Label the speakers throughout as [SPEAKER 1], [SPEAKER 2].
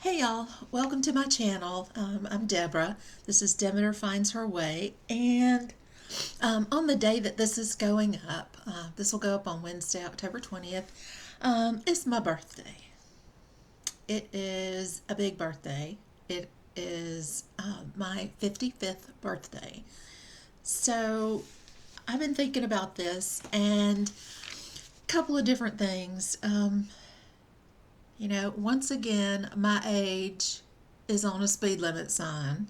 [SPEAKER 1] Hey y'all, welcome to my channel. I'm Deborah. This is Demeter Finds Her Way, and on the day that this is going up, this will go up on Wednesday, October 20th, it's my birthday. It is a big birthday. It is my 55th birthday. So I've been thinking about this and a couple of different things. Once again, my age is on a speed limit sign.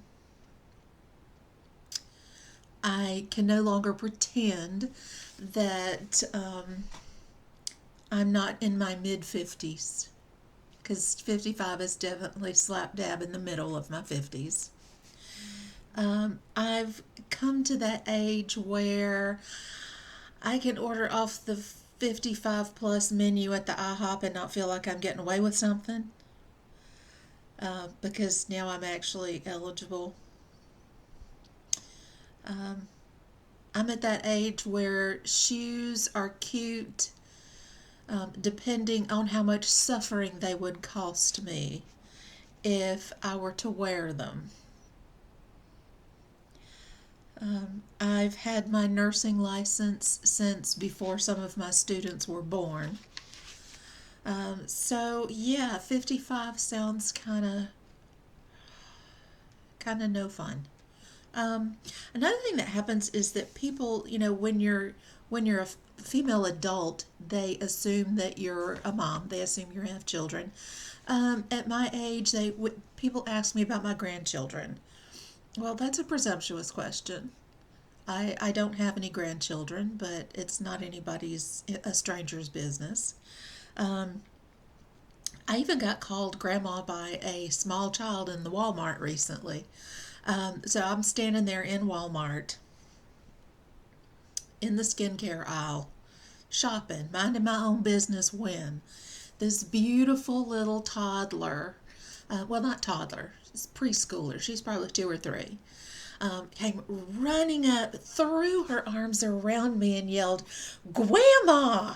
[SPEAKER 1] I can no longer pretend that I'm not in my mid 50s because 55 is definitely slap dab in the middle of my 50s. I've come to that age where I can order off the 55 plus menu at the IHOP and not feel like I'm getting away with something because now I'm actually eligible. Um, I'm at that age where shoes are cute depending on how much suffering they would cost me if I were to wear them. I've had my nursing license since before some of my students were born. So yeah, 55 sounds kind of no fun. Another thing that happens is that people, when you're a female adult, they assume that you're a mom. They assume you have children. At my age, people ask me about my grandchildren. Well, that's a presumptuous question. I don't have any grandchildren, but it's not a stranger's business. Um, I even got called grandma by a small child in the Walmart recently. So I'm standing there in Walmart in the skincare aisle, shopping, minding my own business when this beautiful little toddler, well, not toddler, it's preschooler, she's probably 2 or 3, came running up, threw her arms around me, and yelled, "Grandma!"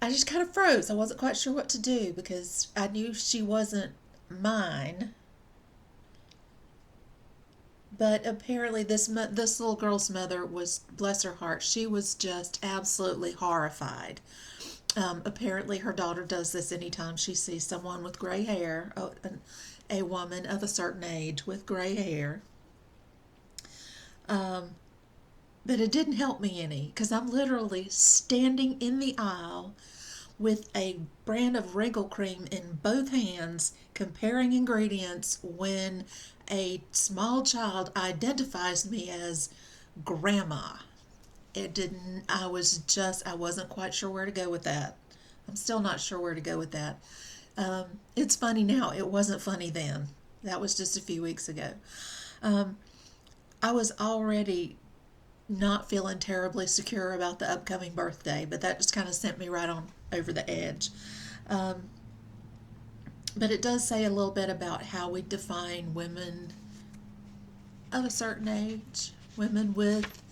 [SPEAKER 1] I just kind of froze. I wasn't quite sure what to do because I knew she wasn't mine. But apparently, this little girl's mother was, bless her heart, she was just absolutely horrified. Apparently, her daughter does this anytime she sees someone with gray hair, a woman of a certain age with gray hair. Um, but it didn't help me any because I'm literally standing in the aisle with a brand of wrinkle cream in both hands, comparing ingredients when a small child identifies me as grandma. It didn't, I wasn't quite sure where to go with that. I'm still not sure where to go with that. It's funny now. It wasn't funny then. That was just a few weeks ago. Um, I was already not feeling terribly secure about the upcoming birthday, but that just kind of sent me right on over the edge. Um, but it does say a little bit about how we define women of a certain age, women with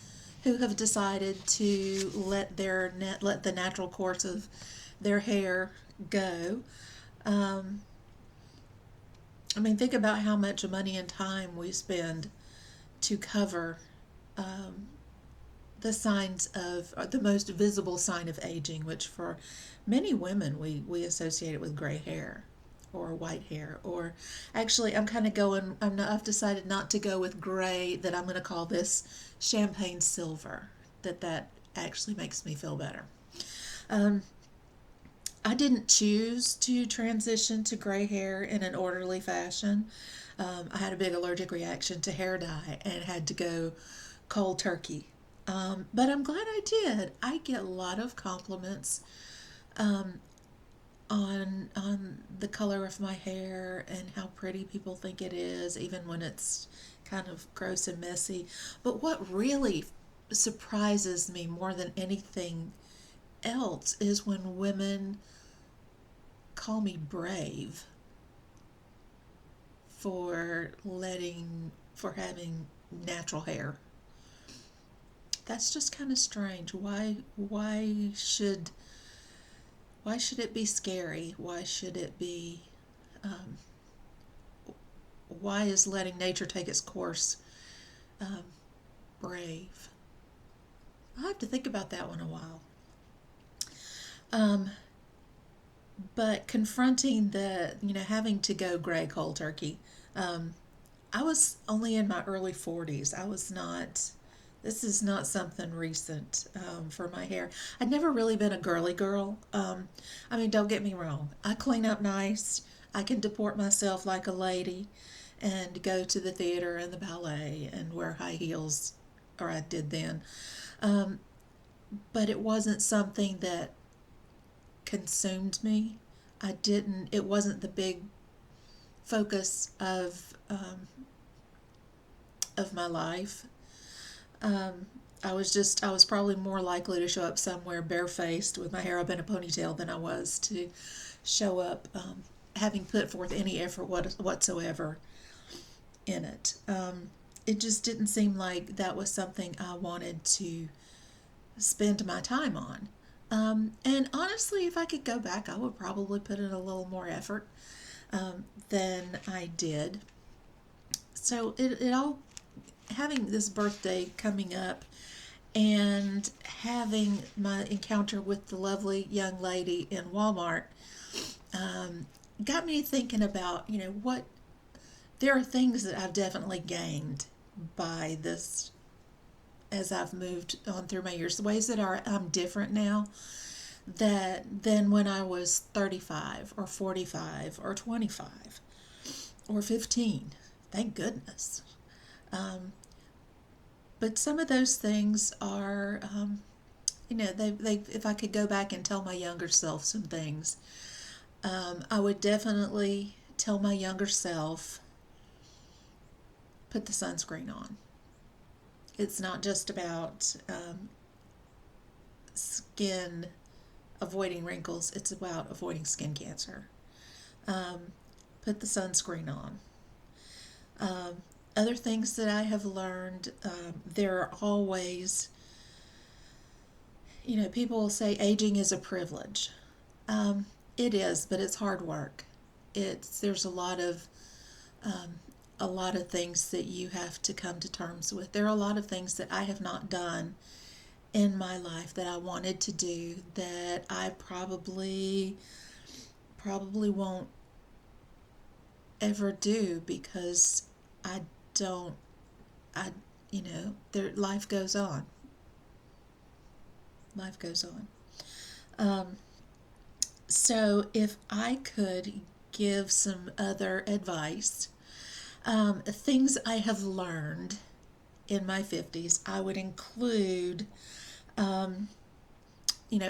[SPEAKER 1] who have decided to let the natural course of their hair go. Um, I mean, think about how much money and time we spend to cover um, the signs of the most visible sign of aging, which for many women we associate it with gray hair or white hair. Or actually, I've decided not to go with gray, that I'm going to call this champagne silver, that actually makes me feel better. Um, I didn't choose to transition to gray hair in an orderly fashion. I had a big allergic reaction to hair dye and had to go cold turkey. But I'm glad I did. I get a lot of compliments um, on the color of my hair and how pretty people think it is, even when it's kind of gross and messy. But what really surprises me more than anything else is when women call me brave for having natural hair. That's just kind of strange. why should it be scary? Why should it be, um, why is letting nature take its course um, brave? I'll have to think about that one a while. Um, but confronting having to go gray cold turkey, um, I was only in my early 40s. I was not, this is not something recent for my hair. I'd never really been a girly girl. I mean, don't get me wrong. I clean up nice. I can deport myself like a lady and go to the theater and the ballet and wear high heels, or I did then. Um, but it wasn't something that consumed me. It wasn't the big focus of my life. Um, I was probably more likely to show up somewhere barefaced with my hair up in a ponytail than I was to show up having put forth any effort whatsoever in it. It just didn't seem like that was something I wanted to spend my time on. And honestly, if I could go back, I would probably put in a little more effort than I did. So it all, having this birthday coming up and having my encounter with the lovely young lady in Walmart um, got me thinking about, what there are things that I've definitely gained by this as I've moved on through my years. The ways that I'm different now than when I was 35 or 45 or 25 or 15. Thank goodness. Um, but some of those things are, if I could go back and tell my younger self some things, I would definitely tell my younger self, put the sunscreen on. It's not just about skin avoiding wrinkles, it's about avoiding skin cancer. Um, put the sunscreen on. Um, Other things that I have learned, there are always, people will say aging is a privilege. Um, it is, but it's hard work. There's um, a lot of things that you have to come to terms with. There are a lot of things that I have not done in my life that I wanted to do that I probably won't ever do because I don't I life goes on. Life goes on. Um, so if I could give some other advice, things I have learned in my 50s, I would include, um,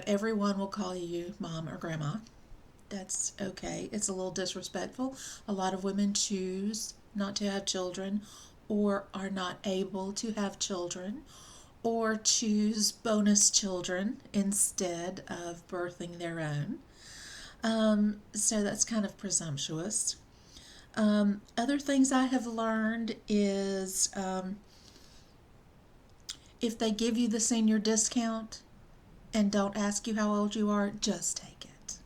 [SPEAKER 1] everyone will call you mom or grandma. That's okay. It's a little disrespectful. A lot of women choose not to have children or are not able to have children or choose bonus children instead of birthing their own. So that's kind of presumptuous. Other things I have learned is if they give you the senior discount and don't ask you how old you are, just take it.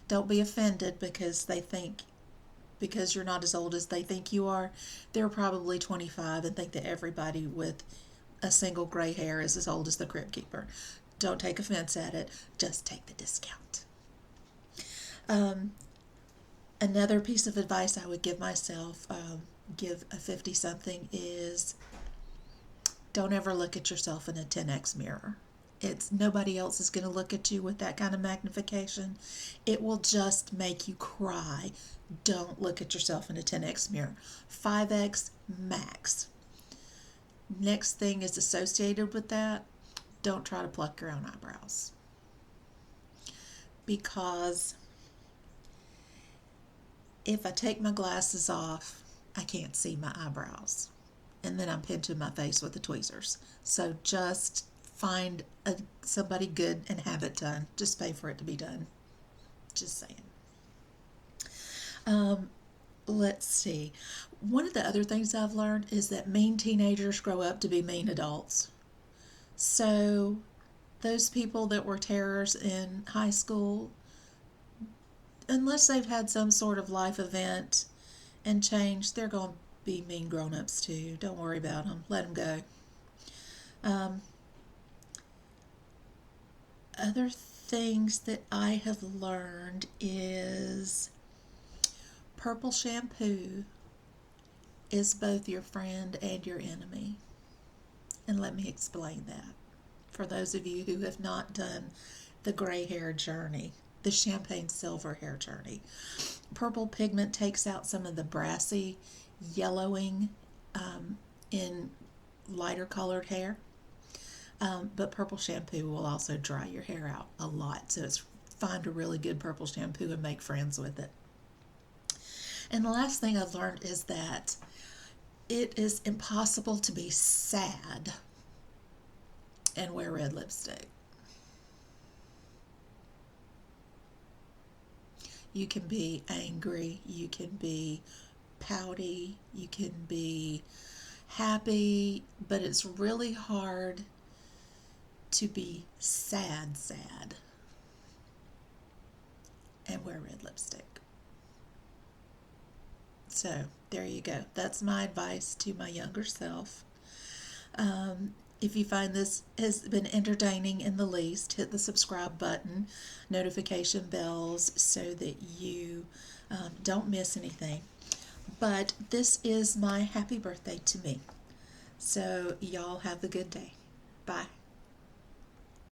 [SPEAKER 1] Don't be offended because you're not as old as they think you are. They're probably 25 and think that everybody with a single gray hair is as old as the crypt keeper. Don't take offense at it. Just take the discount. Um, Another piece of advice I would give myself, give a 50 something, is don't ever look at yourself in a 10x mirror. It's nobody else is going to look at you with that kind of magnification. It will just make you cry. Don't look at yourself in a 10x mirror. 5x max. Next thing is associated with that. Don't try to pluck your own eyebrows. Because if I take my glasses off, I can't see my eyebrows. And then I'm pinching my face with the tweezers. So just find somebody good and have it done. Just pay for it to be done. Just saying. Let's see. One of the other things I've learned is that mean teenagers grow up to be mean adults. So those people that were terrors in high school unless they've had some sort of life event and change, they're going to be mean grown-ups too. Don't worry about them. Let them go. Um, Other things that I have learned is purple shampoo is both your friend and your enemy. And let me explain that for those of you who have not done the gray hair journey, the champagne silver hair journey. Purple pigment takes out some of the brassy yellowing in lighter colored hair. But purple shampoo will also dry your hair out a lot. So it's find a really good purple shampoo and make friends with it. And the last thing I've learned is that it is impossible to be sad and wear red lipstick. You can be angry, you can be pouty, you can be happy, but it's really hard to be sad and wear red lipstick. So there you go. That's my advice to my younger self. If you find this has been entertaining in the least, hit the subscribe button, notification bells, so that you don't miss anything. But this is my happy birthday to me. So y'all have a good day. Bye.